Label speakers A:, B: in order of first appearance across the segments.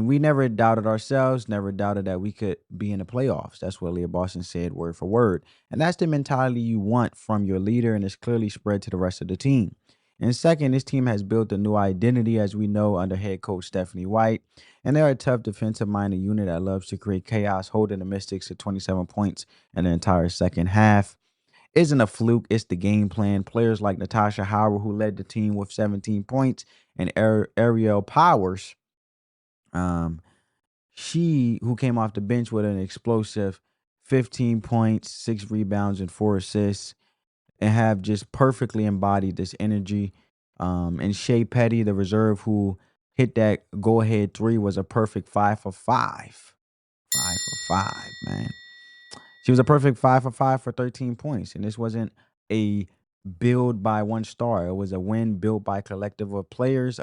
A: we never doubted ourselves, never doubted that we could be in the playoffs. That's what Aliyah Boston said word for word. And that's the mentality you want from your leader, and it's clearly spread to the rest of the team. And second, this team has built a new identity, as we know, under head coach Stephanie White. And they're a tough defensive-minded unit that loves to create chaos, holding the Mystics to 27 points in the entire second half. Isn't a fluke, it's the game plan. Players like Natasha Howard, who led the team with 17 points, and Ariel Powers, um, she who came off the bench with an explosive 15 points, 6 rebounds, and 4 assists, and have just perfectly embodied this energy. And Shea Petty, the reserve who hit that go-ahead three, was a perfect 5 for 5. 5 for 5, man. She was a perfect 5 for 5 for 13 points. And this wasn't a build by one star. It was a win built by a collective of players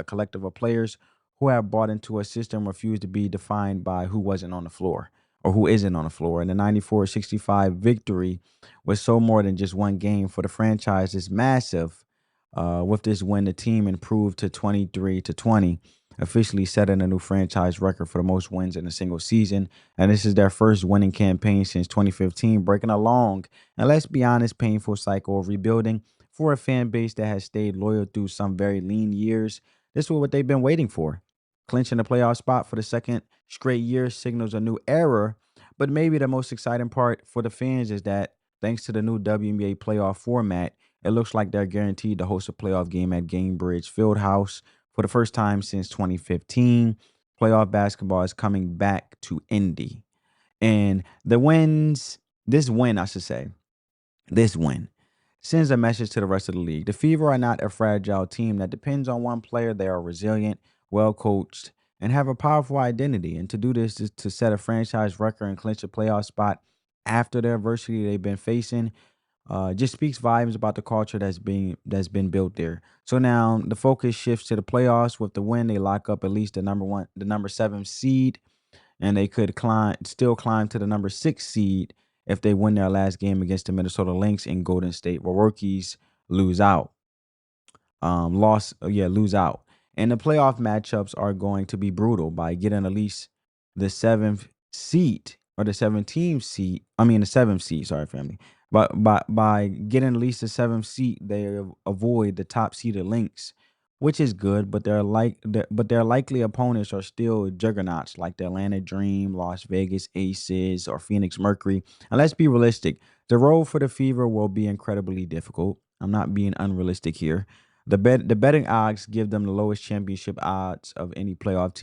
A: who have bought into a system, refused to be defined by who wasn't on the floor or who isn't on the floor. And the 94-65 victory was so more than just one game for the franchise. It's massive. With this win, the team improved to 23-20, officially setting a new franchise record for the most wins in a single season. And this is their first winning campaign since 2015, breaking a long and, let's be honest, painful cycle of rebuilding for a fan base that has stayed loyal through some very lean years. This is what they've been waiting for. Clinching the playoff spot for the second straight year signals a new era. But maybe the most exciting part for the fans is that thanks to the new WNBA playoff format, it looks like they're guaranteed to host a playoff game at Gamebridge Fieldhouse for the first time since 2015. Playoff basketball is coming back to Indy. And this win, I should say, this win sends a message to the rest of the league. The Fever are not a fragile team that depends on one player. They are resilient, well coached, and have a powerful identity. And to do this is to set a franchise record and clinch a playoff spot after the adversity they've been facing. Just speaks volumes about the culture that's been built there. So now the focus shifts to the playoffs. With the win, they lock up at least the number 7 seed, and they could still climb to the number 6 seed if they win their last game against the Minnesota Lynx in Golden State, where rookies lose out. Lose out. And the playoff matchups are going to be brutal by getting at least the 7th seed or the 17th seed. The 7th seed, sorry, family. But by getting at least the 7th seed, they avoid the top seeded Lynx, which is good, but their likely opponents are still juggernauts like the Atlanta Dream, Las Vegas Aces, or Phoenix Mercury. And let's be realistic, the road for the Fever will be incredibly difficult. I'm not being unrealistic here. The betting odds give them the lowest championship odds of any playoff team